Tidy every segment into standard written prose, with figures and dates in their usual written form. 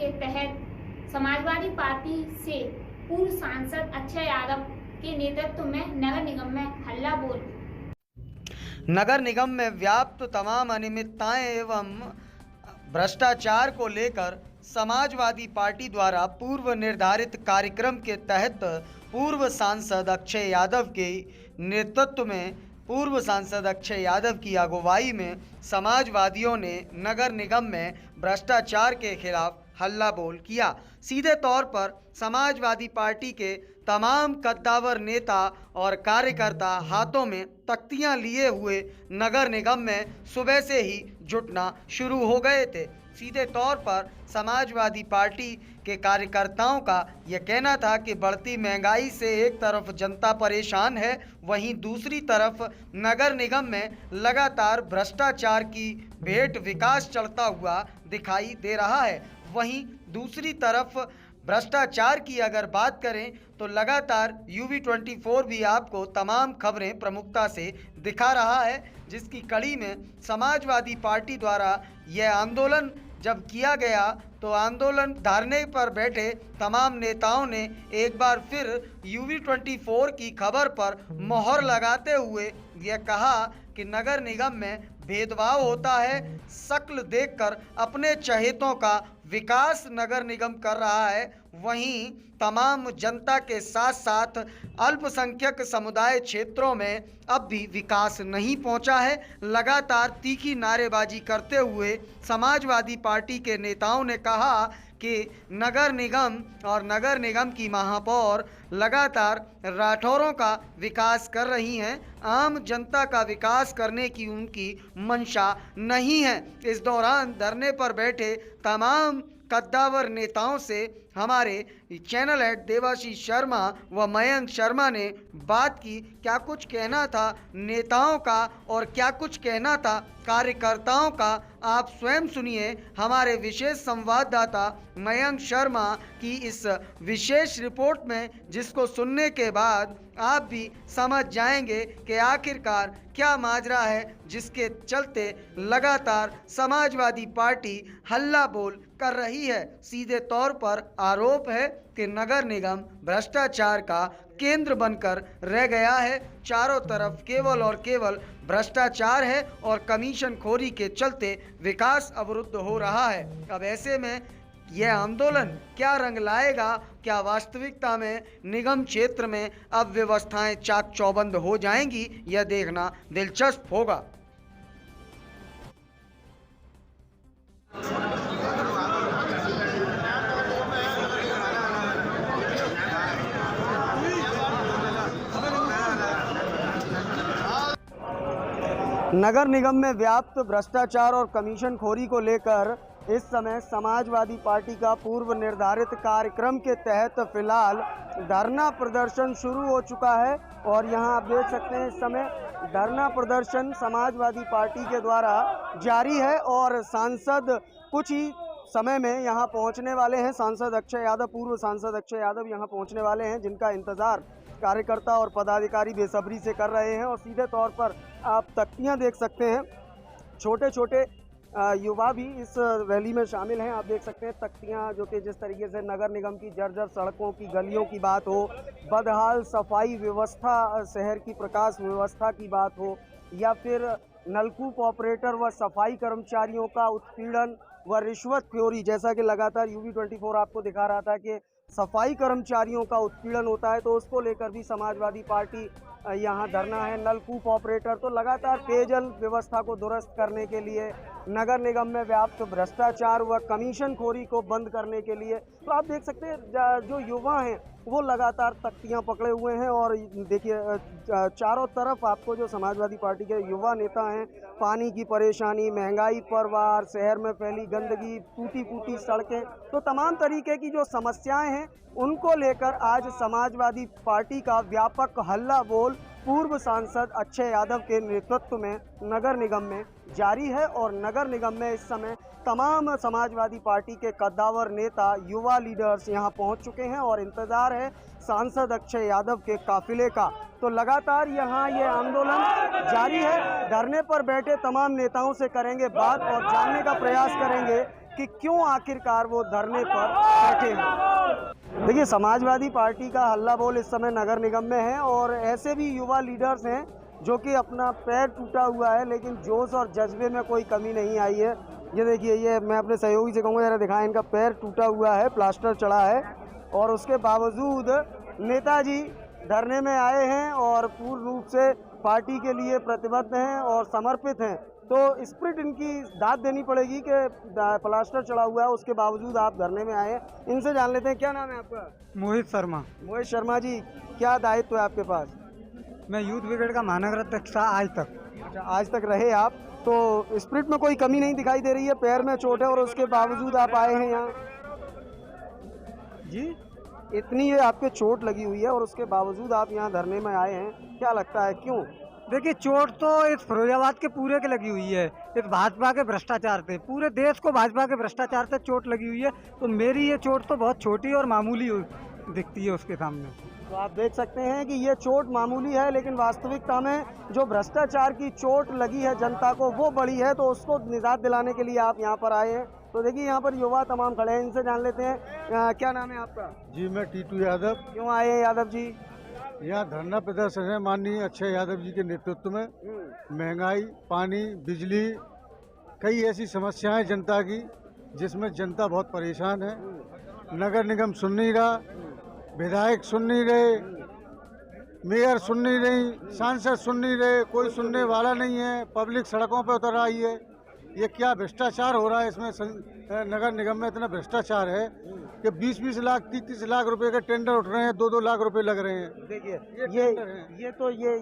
के तहत समाजवादी पार्टी से पूर्व सांसद अक्षय यादव के नेतृत्व में नगर निगम में हल्ला बोल। नगर निगम में व्याप्त तमाम अनियमितताएं एवं भ्रष्टाचार को लेकर समाजवादी पार्टी द्वारा पूर्व निर्धारित कार्यक्रम के तहत पूर्व सांसद अक्षय यादव के नेतृत्व में की अगुवाई में समाजवादियों ने नगर निगम में भ्रष्टाचार के खिलाफ हल्ला बोल किया। सीधे तौर पर समाजवादी पार्टी के तमाम कद्दावर नेता और कार्यकर्ता हाथों में तख्तियां लिए हुए नगर निगम में सुबह से ही जुटना शुरू हो गए थे। सीधे तौर पर समाजवादी पार्टी के कार्यकर्ताओं का यह कहना था कि बढ़ती महंगाई से एक तरफ जनता परेशान है, वहीं दूसरी तरफ नगर निगम में लगातार भ्रष्टाचार की भेंट विकास चढ़ता हुआ दिखाई दे रहा है। वहीं दूसरी तरफ भ्रष्टाचार की अगर बात करें तो लगातार UV24 भी आपको तमाम खबरें प्रमुखता से दिखा रहा है, जिसकी कड़ी में समाजवादी पार्टी द्वारा यह आंदोलन जब किया गया तो आंदोलन धरने पर बैठे तमाम नेताओं ने एक बार फिर UV24 की खबर पर मोहर लगाते हुए यह कहा कि नगर निगम में भेदभाव होता है। शक्ल देखकर अपने चहेतों का विकास नगर निगम कर रहा है, वहीं तमाम जनता के साथ साथ अल्पसंख्यक समुदाय क्षेत्रों में अब भी विकास नहीं पहुंचा है। लगातार तीखी नारेबाजी करते हुए समाजवादी पार्टी के नेताओं ने कहा कि नगर निगम और नगर निगम की महापौर लगातार राठौरों का विकास कर रही हैं, आम जनता का विकास करने की उनकी मंशा नहीं है। इस दौरान धरने पर बैठे तमाम कद्दावर नेताओं से हमारे चैनल हेड देवाशीष शर्मा व मयंक शर्मा ने बात की। क्या कुछ कहना था नेताओं का और क्या कुछ कहना था कार्यकर्ताओं का, आप स्वयं सुनिए हमारे विशेष संवाददाता मयंक शर्मा की इस विशेष रिपोर्ट में, जिसको सुनने के बाद आप भी समझ जाएंगे कि आखिरकार क्या माजरा है, जिसके चलते लगातार समाजवादी पार्टी हल्ला बोल कर रही है। सीधे तौर पर आरोप है कि नगर निगम भ्रष्टाचार का केंद्र बनकर रह गया है। चारों तरफ केवल और केवल भ्रष्टाचार है और कमीशनखोरी के चलते विकास अवरुद्ध हो रहा है। अब ऐसे में यह आंदोलन क्या रंग लाएगा, क्या वास्तविकता में निगम क्षेत्र में अब व्यवस्थाएं चाक चौबंद हो जाएंगी, यह देखना दिलचस्प होगा। नगर निगम में व्याप्त भ्रष्टाचार और कमीशनखोरी को लेकर इस समय समाजवादी पार्टी का पूर्व निर्धारित कार्यक्रम के तहत फिलहाल धरना प्रदर्शन शुरू हो चुका है और यहां आप देख सकते हैं इस समय धरना प्रदर्शन समाजवादी पार्टी के द्वारा जारी है और सांसद कुछ ही समय में यहां पहुंचने वाले हैं। सांसद अक्षय यादव, पूर्व सांसद अक्षय यादव यहां पहुंचने वाले हैं, जिनका इंतजार कार्यकर्ता और पदाधिकारी बेसब्री से कर रहे हैं। और सीधे तौर पर आप तख्तियां देख सकते हैं, छोटे छोटे युवा भी इस रैली में शामिल हैं। आप देख सकते हैं तख्तियां, जो कि जिस तरीके से नगर निगम की जर्जर सड़कों की गलियों की बात हो, बदहाल सफाई व्यवस्था, शहर की प्रकाश व्यवस्था की बात हो, या फिर नलकूप ऑपरेटर व सफाई कर्मचारियों का उत्पीड़न व रिश्वतखोरी, जैसा कि लगातार UV24 आपको दिखा रहा था कि सफाई कर्मचारियों का उत्पीड़न होता है, तो उसको लेकर भी समाजवादी पार्टी यहाँ धरना है। नलकूप ऑपरेटर, तो लगातार पेयजल व्यवस्था को दुरुस्त करने के लिए, नगर निगम में व्याप्त भ्रष्टाचार व कमीशनखोरी को बंद करने के लिए, तो आप देख सकते हैं जो युवा हैं वो लगातार तख्तियां पकड़े हुए हैं। और देखिए चारों तरफ आपको जो समाजवादी पार्टी के युवा नेता हैं, पानी की परेशानी, महंगाई पर वार, शहर में फैली गंदगी, टूटी फूटी सड़कें, तो तमाम तरीके की जो समस्याएं हैं उनको लेकर आज समाजवादी पार्टी का व्यापक हल्ला बोल पूर्व सांसद अक्षय यादव के नेतृत्व में नगर निगम में जारी है। और नगर निगम में इस समय तमाम समाजवादी पार्टी के कद्दावर नेता, युवा लीडर्स यहां पहुंच चुके हैं और इंतजार है सांसद अक्षय यादव के काफिले का। तो लगातार यहां ये आंदोलन जारी है। धरने पर बैठे तमाम नेताओं से करेंगे बात और जानने का प्रयास करेंगे कि क्यों आखिरकार वो धरने पर बैठे हैं। देखिए, समाजवादी पार्टी का हल्ला बोल इस समय नगर निगम में है और ऐसे भी युवा लीडर्स हैं जो कि अपना पैर टूटा हुआ है, लेकिन जोश और जज्बे में कोई कमी नहीं आई है। ये देखिए, ये मैं अपने सहयोगी से कहूँगा जरा दिखाएं, इनका पैर टूटा हुआ है, प्लास्टर चढ़ा है और उसके बावजूद नेताजी धरने में आए हैं और पूर्ण रूप से पार्टी के लिए प्रतिबद्ध हैं और समर्पित हैं। तो स्पिरिट इनकी दाद देनी पड़ेगी कि प्लास्टर चढ़ा हुआ है, उसके बावजूद आप धरने में आए हैं। इनसे जान लेते हैं, क्या नाम है आपका? मोहित शर्मा। मोहित शर्मा जी, क्या दायित्व है आपके पास? मैं यूथ ब्रिगेड का महानगर अध्यक्ष था आज तक। अच्छा, आज तक रहे आप, तो स्पिरिट में कोई कमी नहीं दिखाई दे रही है? पैर में चोट है और उसके बावजूद आप आए हैं यहाँ जी? इतनी ये आपके चोट लगी हुई है और उसके बावजूद आप यहाँ धरने में आए हैं, क्या लगता है क्यों? देखिए, चोट तो इस फिरोजाबाद के पूरे के लगी हुई है, इस भाजपा के भ्रष्टाचार से, पूरे देश को भाजपा के भ्रष्टाचार से चोट लगी हुई है। तो मेरी ये चोट तो बहुत छोटी और मामूली दिखती है उसके सामने। तो आप देख सकते हैं कि ये चोट मामूली है, लेकिन वास्तविकता में जो भ्रष्टाचार की चोट लगी है जनता को वो बड़ी है, तो उसको निजात दिलाने के लिए आप यहाँ पर आए हैं। तो देखिए, यहाँ पर युवा तमाम खड़े हैं, इनसे जान लेते हैं, क्या नाम है आपका? जी, मैं टीटू यादव। क्यों आए हैं यादव जी? यहाँ धरना प्रदर्शन है माननीय अक्षय यादव जी के नेतृत्व में। महंगाई, पानी, बिजली, कई ऐसी समस्याएं जनता की जिसमें जनता बहुत परेशान है। नगर निगम सुन नहीं रहा, विधायक सुन नहीं रहे, मेयर सुन नहीं रही, सांसद सुन नहीं रहे, कोई सुनने वाला नहीं है। पब्लिक सड़कों पर उतर आई है। ये क्या भ्रष्टाचार हो रहा है इसमें? नगर निगम में इतना भ्रष्टाचार है कि 20-20 लाख 30-30 लाख रुपए के टेंडर उठ रहे हैं, 2-2 लाख रुपए लग रहे हैं। देखिए,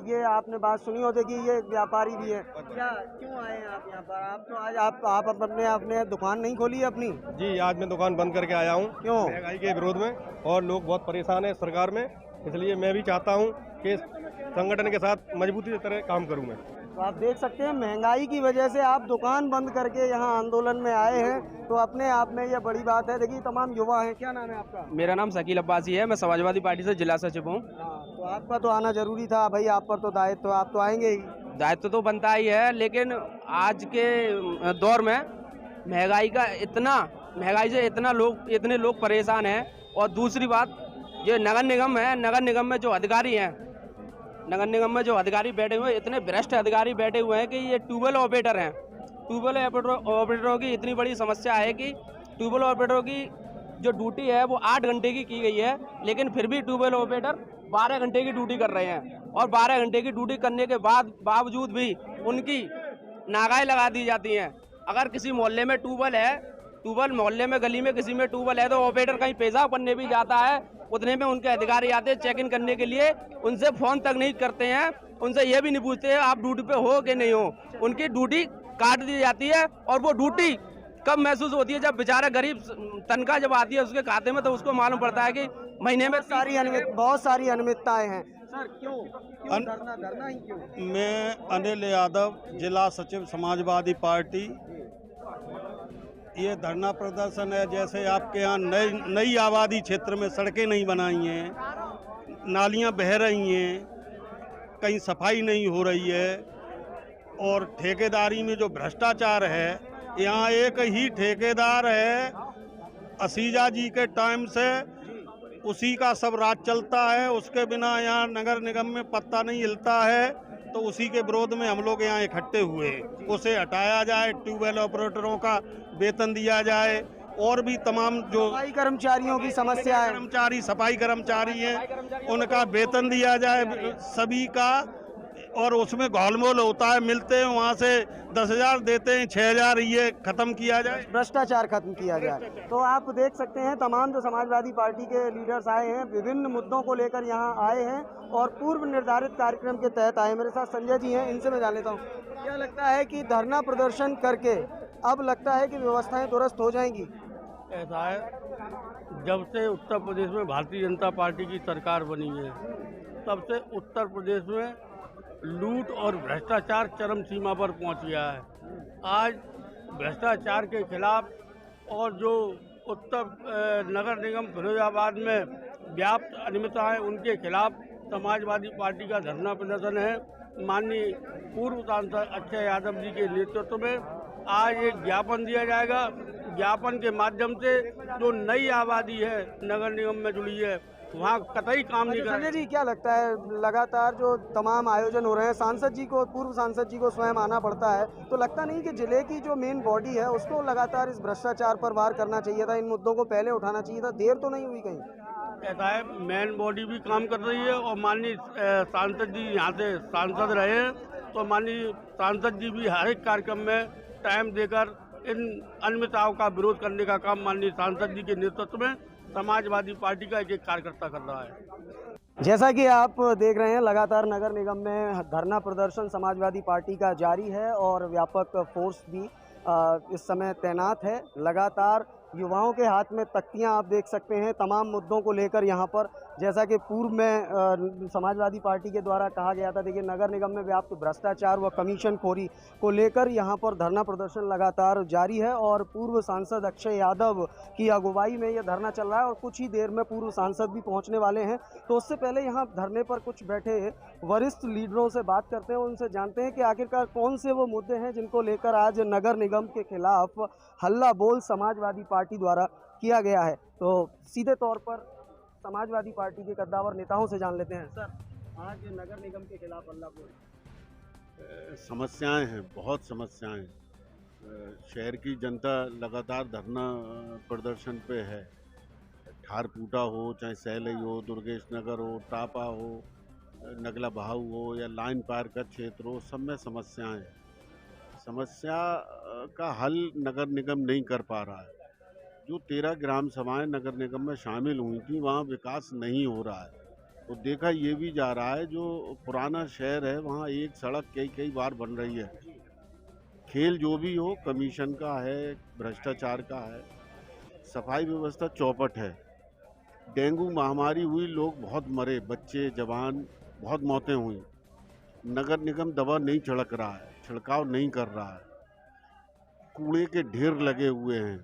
ये आपने बात सुनी हो। देखिए, ये व्यापारी भी है। क्या क्यों आए हैं आप यहाँ पर? आप तो आज आप अपने दुकान नहीं खोली है अपनी? जी, आज मैं दुकान बंद करके आया हूँ। क्यों? महंगाई के विरोध में, और लोग बहुत परेशान है सरकार में, इसलिए मैं भी चाहता हूँ कि संगठन के साथ मजबूती से तरह काम करूँ मैं। तो आप देख सकते हैं, महंगाई की वजह से आप दुकान बंद करके यहाँ आंदोलन में आए हैं, तो अपने आप में ये बड़ी बात है। देखिए, तमाम युवा हैं। क्या नाम है आपका? मेरा नाम शकील अब्बासी है, मैं समाजवादी पार्टी से जिला सचिव हूँ। तो आपका तो आना जरूरी था भाई, आप पर तो दायित्व, आप तो आएंगे ही। दायित्व तो बनता ही है, लेकिन आज के दौर में महंगाई से इतने लोग परेशान हैं। और दूसरी बात, ये नगर निगम है, नगर निगम में जो अधिकारी हैं, नगर निगम में जो अधिकारी बैठे हुए हैं, इतने भ्रष्ट अधिकारी बैठे हुए हैं कि ये ट्यूबवेल ऑपरेटर हैं। ट्यूबवेल ऑपरेटरों की इतनी बड़ी समस्या है कि ट्यूबवेल ऑपरेटरों की जो ड्यूटी है वो 8 घंटे की गई है, लेकिन फिर भी ट्यूबवेल ऑपरेटर 12 घंटे की ड्यूटी कर रहे हैं। और 12 घंटे की ड्यूटी करने के बावजूद भी उनकी नागाएं लगा दी जाती हैं। अगर किसी मोहल्ले में ट्यूबवेल है, मोहल्ले में गली में किसी में ट्यूबवेल है, तो ऑपरेटर कहीं पेशाब करने भी जाता है, उतने में उनके अधिकारी आते हैं चेक इन करने के लिए, उनसे फोन तक नहीं करते हैं, उनसे ये भी नहीं पूछते हैं आप ड्यूटी पे हो कि नहीं हो। उनकी ड्यूटी काट दी जाती है। और वो ड्यूटी कब महसूस होती है? जब बेचारा गरीब तनख्वाह जब आती है उसके खाते में, तो उसको मालूम पड़ता है कि महीने में बहुत सारी अनियमितताएं हैं। सर, क्यों धरना ही क्यों? मैं अनिल यादव, जिला सचिव समाजवादी पार्टी। ये धरना प्रदर्शन है, जैसे आपके यहाँ नई आबादी क्षेत्र में सड़कें नहीं बनाई हैं, नालियाँ बह रही हैं, कहीं सफाई नहीं हो रही है, और ठेकेदारी में जो भ्रष्टाचार है, यहाँ एक ही ठेकेदार है, असीजा जी के टाइम से उसी का सब राज चलता है, उसके बिना यहाँ नगर निगम में पत्ता नहीं हिलता है। तो उसी के विरोध में हम लोग यहाँ इकट्ठे हुए। उसे हटाया जाए, ट्यूबवेल ऑपरेटरों का वेतन दिया जाए, और भी तमाम जो सफाई कर्मचारियों की समस्या है, सफाई कर्मचारी हैं, उनका वेतन दिया जाए सभी का। और उसमें घोलमोल होता है, मिलते हैं वहाँ से 10,000 देते हैं 6,000, ये खत्म किया जाए, भ्रष्टाचार खत्म किया जाए। तो आप देख सकते हैं, तमाम जो समाजवादी पार्टी के लीडर्स आए हैं, विभिन्न मुद्दों को लेकर यहाँ आए हैं और पूर्व निर्धारित कार्यक्रम के तहत आए। मेरे साथ संजय जी हैं, इनसे मैं जान लेता हूँ, क्या लगता है कि धरना प्रदर्शन करके अब लगता है कि व्यवस्थाएं दुरुस्त हो जाएंगी? ऐसा है, जब से उत्तर प्रदेश में भारतीय जनता पार्टी की सरकार बनी है, तब से उत्तर प्रदेश में लूट और भ्रष्टाचार चरम सीमा पर पहुंच गया है। आज भ्रष्टाचार के खिलाफ और जो नगर निगम फिरोजाबाद में व्याप्त अनियमितताएं, उनके खिलाफ समाजवादी पार्टी का धरना प्रदर्शन है। माननीय पूर्व सांसद अक्षय यादव जी के नेतृत्व में आज एक ज्ञापन दिया जाएगा, ज्ञापन के माध्यम से जो नई आबादी है नगर निगम में जुड़ी है वहाँ कतई काम नहीं कर संजय जी, क्या लगता है लगातार जो तमाम आयोजन हो रहे हैं, सांसद जी को, पूर्व सांसद जी को स्वयं आना पड़ता है, तो लगता नहीं कि जिले की जो मेन बॉडी है उसको लगातार इस भ्रष्टाचार पर वार करना चाहिए था, इन मुद्दों को पहले उठाना चाहिए था? देर तो नहीं हुई कहीं? ऐसा है, मेन बॉडी भी काम कर रही है और माननीय सांसद जी यहाँ से सांसद रहे तो माननीय सांसद जी भी हर एक कार्यक्रम में टाइम देकर इन अनियमितताओं का विरोध करने का काम माननीय सांसद जी के नेतृत्व में समाजवादी पार्टी का एक कार्यकर्ता कर रहा है। जैसा कि आप देख रहे हैं, लगातार नगर निगम में धरना प्रदर्शन समाजवादी पार्टी का जारी है और व्यापक फोर्स भी इस समय तैनात है। लगातार युवाओं के हाथ में तख्तियां आप देख सकते हैं तमाम मुद्दों को लेकर। यहाँ पर जैसा कि पूर्व में समाजवादी पार्टी के द्वारा कहा गया था, देखिए नगर निगम में व्याप्त भ्रष्टाचार व कमीशनखोरी को लेकर यहाँ पर धरना प्रदर्शन लगातार जारी है और पूर्व सांसद अक्षय यादव की अगुवाई में यह धरना चल रहा है और कुछ ही देर में पूर्व सांसद भी पहुँचने वाले हैं। तो उससे पहले यहाँ धरने पर कुछ बैठे वरिष्ठ लीडरों से बात करते हैं, उनसे जानते हैं कि आखिरकार कौन से वो मुद्दे हैं जिनको लेकर आज नगर निगम के खिलाफ हल्ला बोल समाजवादी पार्टी द्वारा किया गया है। तो सीधे तौर पर समाजवादी पार्टी के कद्दावर नेताओं से जान लेते हैं। सर, आज नगर निगम के खिलाफ हल्ला बोल। समस्याएं हैं, बहुत समस्याएं हैं। शहर की जनता लगातार धरना प्रदर्शन पे है। ठारपूटा हो, चाहे सहलई हो, दुर्गेश नगर हो, टापा हो, नगला बहाऊ हो या लाइन पार का क्षेत्र हो, सब में समस्याएं हैं। समस्या का हल नगर निगम नहीं कर पा रहा है। जो 13 ग्राम सभाएं नगर निगम में शामिल हुई थी वहाँ विकास नहीं हो रहा है। तो देखा ये भी जा रहा है, जो पुराना शहर है वहाँ एक सड़क कई बार बन रही है। खेल जो भी हो, कमीशन का है, भ्रष्टाचार का है, सफाई व्यवस्था चौपट है। डेंगू महामारी हुई, लोग बहुत मरे, बच्चे जवान, बहुत मौतें हुई। नगर निगम दवा नहीं छिड़क रहा है, छिड़काव नहीं कर रहा है। कूड़े के ढेर लगे हुए हैं।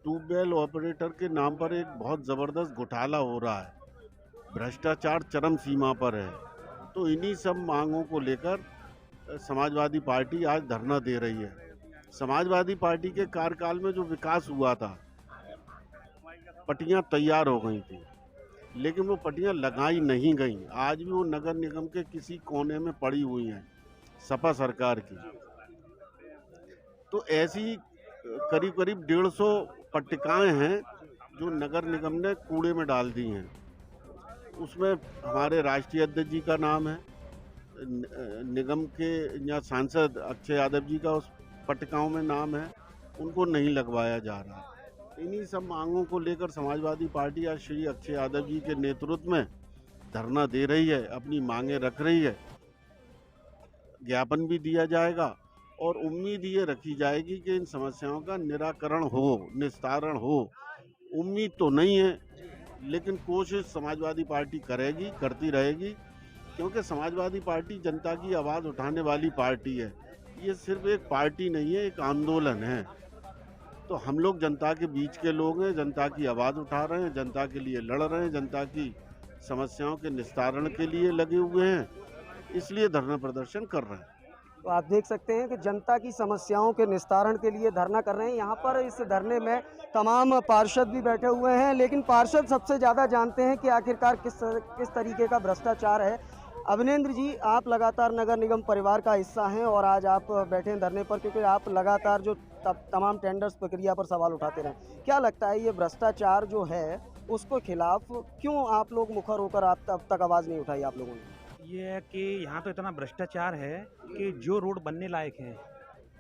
ट्यूबवेल ऑपरेटर के नाम पर एक बहुत ज़बरदस्त घोटाला हो रहा है। भ्रष्टाचार चरम सीमा पर है। तो इन्हीं सब मांगों को लेकर समाजवादी पार्टी आज धरना दे रही है। समाजवादी पार्टी के कार्यकाल में जो विकास हुआ था, पट्टियां तैयार हो गई थी, लेकिन वो पट्टियां लगाई नहीं गई। आज भी वो नगर निगम के किसी कोने में पड़ी हुई हैं, सपा सरकार की। तो ऐसी करीब 150 पट्टिकाएं हैं जो नगर निगम ने कूड़े में डाल दी हैं। उसमें हमारे राष्ट्रीय अध्यक्ष जी का नाम है, निगम के या सांसद अक्षय यादव जी का उस पट्टिकाओं में नाम है, उनको नहीं लगवाया जा रहा। इन्हीं सब मांगों को लेकर समाजवादी पार्टी आज श्री अक्षय यादव जी के नेतृत्व में धरना दे रही है, अपनी मांगे रख रही है। ज्ञापन भी दिया जाएगा और उम्मीद ये रखी जाएगी कि इन समस्याओं का निराकरण हो, निस्तारण हो। उम्मीद तो नहीं है, लेकिन कोशिश समाजवादी पार्टी करेगी, करती रहेगी, क्योंकि समाजवादी पार्टी जनता की आवाज़ उठाने वाली पार्टी है। ये सिर्फ एक पार्टी नहीं है, एक आंदोलन है। तो हम लोग जनता के बीच के लोग हैं, जनता की आवाज़ उठा रहे हैं, जनता के लिए लड़ रहे हैं, जनता की समस्याओं के निस्तारण के लिए लगे हुए हैं, इसलिए धरना प्रदर्शन कर रहे हैं। तो आप देख सकते हैं कि जनता की समस्याओं के निस्तारण के लिए धरना कर रहे हैं। यहाँ पर इस धरने में तमाम पार्षद भी बैठे हुए हैं, लेकिन पार्षद सबसे ज़्यादा जानते हैं कि आखिरकार किस तरीके का भ्रष्टाचार है। अभिनेंद्र जी, आप लगातार नगर निगम परिवार का हिस्सा हैं और आज आप बैठे हैं धरने पर क्योंकि आप लगातार जो तमाम टेंडर्स प्रक्रिया पर सवाल उठाते रहे। क्या लगता है ये भ्रष्टाचार जो है उसको खिलाफ क्यों आप लोग मुखर होकर अब तक आवाज़ नहीं उठाई आप लोगों ने? ये है कि यहाँ तो इतना भ्रष्टाचार है कि जो रोड बनने लायक हैं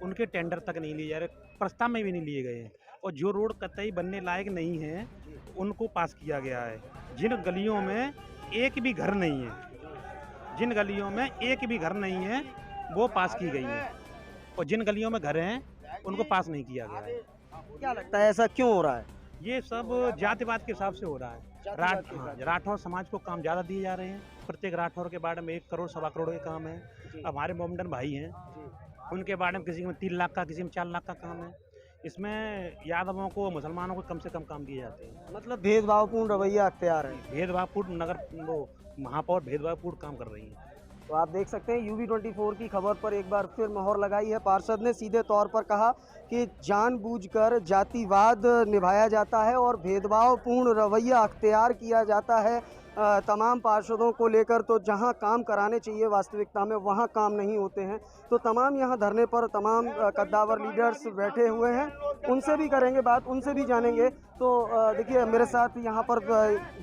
उनके टेंडर तक नहीं लिए जा रहे, प्रस्ताव में भी नहीं लिए गए हैं, और जो रोड कतई बनने लायक नहीं है उनको पास किया गया है। जिन गलियों में एक भी घर नहीं है, जिन गलियों में एक भी घर नहीं है वो पास की गई है, और जिन गलियों में घर हैं उनको पास नहीं किया गया है। क्या लगता है ऐसा क्यों हो रहा है? ये सब जातिवाद के हिसाब से हो रहा है। राठौर समाज को काम ज़्यादा दिए जा रहे हैं। प्रत्येक राठौर के बारे में 1 करोड़ 1.25 करोड़ के काम है। अब हमारे मोमडन भाई हैं, उनके बारे में किसी में 3 लाख का, किसी में 4 लाख का काम है। इसमें यादवों को, मुसलमानों को कम से कम काम दिए जाते हैं। मतलब भेदभावपूर्ण रवैया अख्तियार है। भेदभावपूर्ण नगर वो महापौर भेदभावपूर्ण काम कर रही है। तो आप देख सकते हैं UV24 की खबर पर एक बार फिर मोहर लगाई है। पार्षद ने सीधे तौर पर कहा कि जानबूझकर जातिवाद निभाया जाता है और भेदभावपूर्ण रवैया अख्तियार किया जाता है तमाम पार्षदों को लेकर। तो जहां काम कराने चाहिए वास्तविकता में वहां काम नहीं होते हैं। तो तमाम यहां धरने पर तमाम कद्दावर लीडर्स बैठे हुए हैं, उनसे भी करेंगे बात, उनसे भी जानेंगे। तो देखिए मेरे साथ यहाँ पर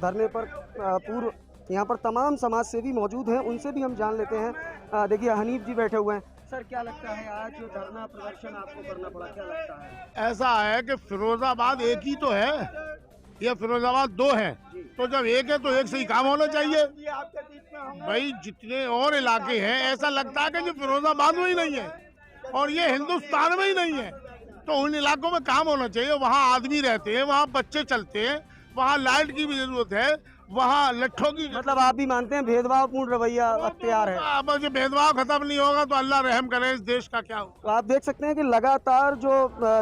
धरने पर पूर्व यहाँ पर तमाम समाज सेवी मौजूद हैं, उनसे भी हम जान लेते हैं। देखिए हनीफ जी बैठे हुए हैं। सर क्या लगता है आज जो धरना प्रदर्शन आपको करना पड़ा, क्या लगता है? ऐसा है कि फिरोजाबाद एक ही तो है, ये फिरोजाबाद दो है, तो जब एक है तो एक से ही काम होना चाहिए भाई। जितने और इलाके हैं ऐसा लगता है कि जो फिरोजाबाद में ही नहीं है और ये हिंदुस्तान में ही नहीं है, तो उन इलाकों में काम होना चाहिए। वहाँ आदमी रहते हैं, वहाँ बच्चे चलते हैं, वहाँ लाइट की भी जरूरत है, वहाँ लट्ठों की। मतलब आप भी मानते हैं भेदभावपूर्ण रवैया अख्तियार है? अब जो भेदभाव खत्म नहीं होगा तो अल्लाह रहम करे इस देश का क्या होगा। तो आप देख सकते हैं कि लगातार जो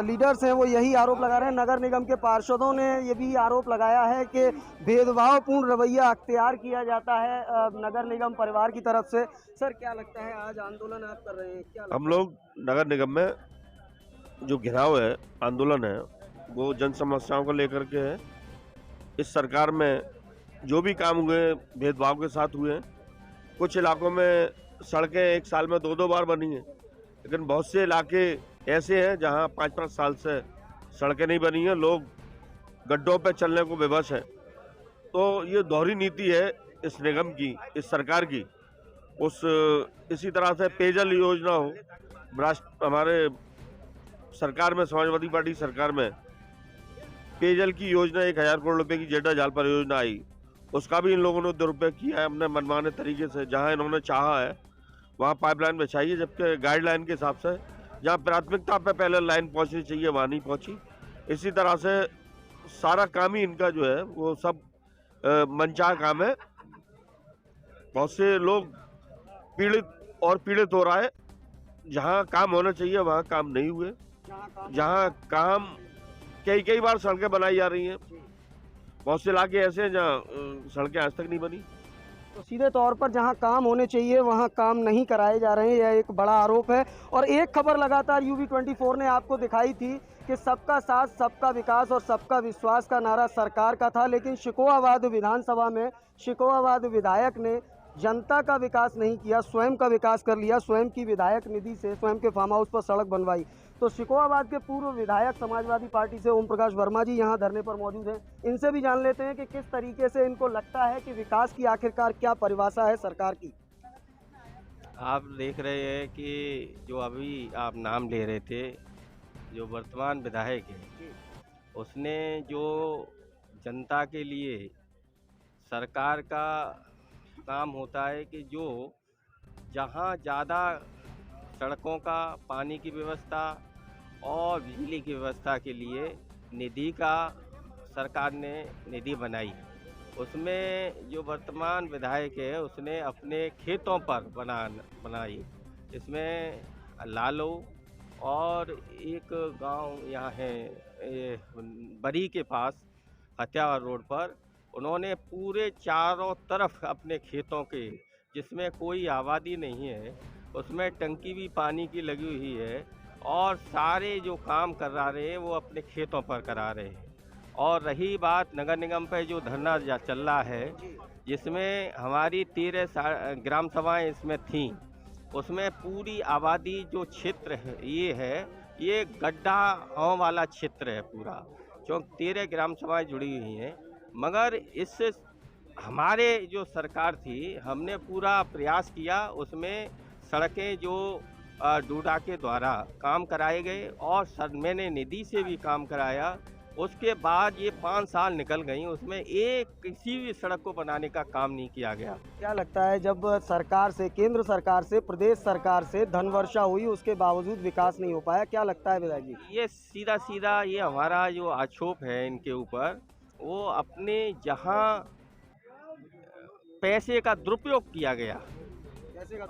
लीडर्स हैं वो यही आरोप लगा रहे हैं। नगर निगम के पार्षदों ने ये भी आरोप लगाया है कि भेदभावपूर्ण रवैया अख्तियार किया जाता है नगर निगम परिवार की तरफ से। सर क्या लगता है आज आंदोलन आप कर रहे हैं, क्या हम लोग नगर निगम में जो घेराव है, आंदोलन है, वो जन समस्याओं को लेकर के है। इस सरकार में जो भी काम हुए भेदभाव के साथ हुए हैं। कुछ इलाकों में सड़कें एक साल में 2-2 बार बनी हैं, लेकिन बहुत से इलाके ऐसे हैं जहां 5-5 साल से सड़कें नहीं बनी हैं, लोग गड्ढों पे चलने को विवश हैं। तो ये दोहरी नीति है इस निगम की, इस सरकार की। इसी तरह से पेयजल योजना हो, हमारे सरकार में, समाजवादी पार्टी सरकार में पेयजल की योजना 1000 करोड़ रुपए की जेडा जाल परियोजना आई, उसका भी इन लोगों ने दुरुपयोग किया है अपने मनमाने तरीके से। जहां इन्होंने चाहा है वहां पाइपलाइन बिछाई है, जबकि गाइडलाइन के हिसाब से जहां प्राथमिकता पे पहले लाइन पहुंचनी चाहिए वहां नहीं पहुंची। इसी तरह से सारा काम ही इनका जो है वो सब मनचाहा काम है। बहुत से लोग पीड़ित हो रहा है। जहां काम होना चाहिए वहां काम नहीं हुए, जहां काम कई बार सड़कें बनाई जा रही हैं। बहुत से इलाके ऐसे हैं जहाँ सड़कें आज तक नहीं बनी। तो सीधे तौर पर जहां काम होने चाहिए वहां काम नहीं कराए जा रहे हैं, यह एक बड़ा आरोप है। और एक खबर लगातार UV24 ने आपको दिखाई थी कि सबका साथ, सबका विकास और सबका विश्वास का नारा सरकार का था, लेकिन शिकोहाबाद विधानसभा में शिकोहाबाद विधायक ने जनता का विकास नहीं किया, स्वयं का विकास कर लिया। स्वयं की विधायक निधि से स्वयं के फार्म हाउस पर सड़क बनवाई। तो शिकोहाबाद के पूर्व विधायक समाजवादी पार्टी से ओम प्रकाश वर्मा जी यहाँ धरने पर मौजूद हैं, इनसे भी जान लेते हैं कि किस तरीके से इनको लगता है कि विकास की आखिरकार क्या परिभाषा है सरकार की। आप देख रहे हैं कि जो अभी आप नाम ले रहे थे, जो वर्तमान विधायक है, उसने जो जनता के लिए सरकार का काम होता है कि जो जहाँ ज़्यादा सड़कों का, पानी की व्यवस्था और बिजली की व्यवस्था के लिए निधि का सरकार ने निधि बनाई। उसमें जो वर्तमान विधायक है उसने अपने खेतों पर बनाई। इसमें लालो और एक गांव यहाँ है बरी के पास हत्यावार रोड पर, उन्होंने पूरे चारों तरफ अपने खेतों के, जिसमें कोई आबादी नहीं है, उसमें टंकी भी पानी की लगी हुई है और सारे जो काम करा रहे हैं वो अपने खेतों पर करा रहे हैं। और रही बात नगर निगम पे जो धरना चल रहा है, जिसमें हमारी 13 ग्राम सभाएँ इसमें थीं, उसमें पूरी आबादी जो क्षेत्र है ये गड्ढा वाला क्षेत्र है पूरा, जो 13 ग्राम सभाएँ जुड़ी हुई हैं। मगर इससे हमारे जो सरकार थी, हमने पूरा प्रयास किया, उसमें सड़कें जो डूडा के द्वारा काम कराए गए और मैंने निधि से भी काम कराया। उसके बाद ये 5 साल निकल गई, उसमें किसी भी सड़क को बनाने का काम नहीं किया गया। क्या लगता है जब सरकार से, केंद्र सरकार से, प्रदेश सरकार से धन वर्षा हुई, उसके बावजूद विकास नहीं हो पाया, क्या लगता है विधायक जी? ये सीधा ये हमारा जो आक्षेप है इनके ऊपर, वो अपने जहाँ पैसे का दुरुपयोग किया गया,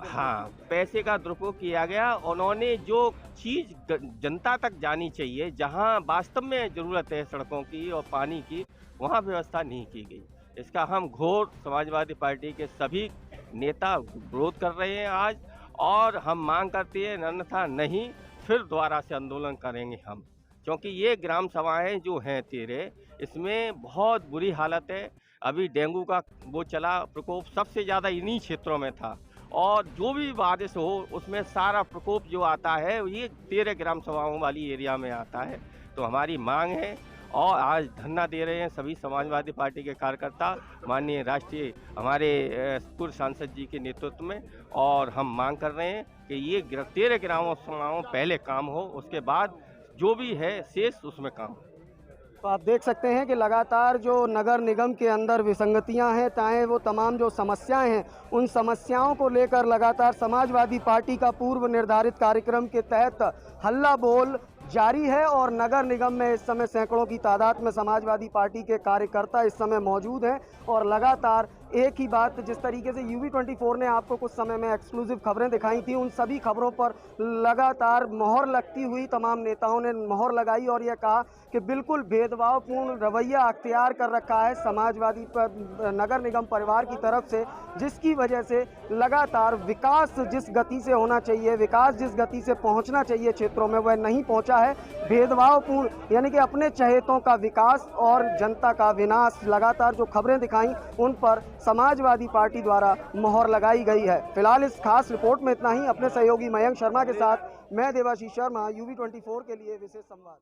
हाँ पैसे का दुरुपयोग किया गया। उन्होंने जो चीज़ जनता तक जानी चाहिए, जहां वास्तव में ज़रूरत है सड़कों की और पानी की, वहां व्यवस्था नहीं की गई। इसका हम घोर समाजवादी पार्टी के सभी नेता विरोध कर रहे हैं आज, और हम मांग करते हैं अन्यथा नहीं फिर दोबारा से आंदोलन करेंगे हम, क्योंकि ये ग्राम सभाएं जो हैं 13, इसमें बहुत बुरी हालत है। अभी डेंगू का वो चला प्रकोप सबसे ज़्यादा इन्हीं क्षेत्रों में था, और जो भी बारिश हो उसमें सारा प्रकोप जो आता है ये 13 ग्राम सभाओं वाली एरिया में आता है। तो हमारी मांग है, और आज धरना दे रहे हैं सभी समाजवादी पार्टी के कार्यकर्ता माननीय राष्ट्रीय हमारे पूर्व सांसद जी के नेतृत्व में, और हम मांग कर रहे हैं कि ये 13 ग्राम सभाओं पहले काम हो, उसके बाद जो भी है शेष उसमें काम हो। तो आप देख सकते हैं कि लगातार जो नगर निगम के अंदर विसंगतियां हैं, चाहे वो तमाम जो समस्याएं हैं, उन समस्याओं को लेकर लगातार समाजवादी पार्टी का पूर्व निर्धारित कार्यक्रम के तहत हल्ला बोल जारी है। और नगर निगम में इस समय सैकड़ों की तादाद में समाजवादी पार्टी के कार्यकर्ता इस समय मौजूद हैं, और लगातार एक ही बात, जिस तरीके से UV24 ने आपको कुछ समय में एक्सक्लूसिव खबरें दिखाई थी, उन सभी खबरों पर लगातार मोहर लगती हुई तमाम नेताओं ने मोहर लगाई और यह कहा कि बिल्कुल भेदभावपूर्ण रवैया अख्तियार कर रखा है समाजवादी नगर निगम परिवार की तरफ से, जिसकी वजह से लगातार विकास जिस गति से होना चाहिए, विकास जिस गति से पहुंचना चाहिए क्षेत्रों में, वह नहीं पहुंचा है। भेदभावपूर्ण यानी कि अपने चहेतों का विकास और जनता का विनाश, लगातार जो खबरें दिखाई उन पर समाजवादी पार्टी द्वारा मोहर लगाई गई है। फिलहाल इस खास रिपोर्ट में इतना ही। अपने सहयोगी मयंक शर्मा के साथ मैं देवाशीष शर्मा, UV24 के लिए विशेष संवाद।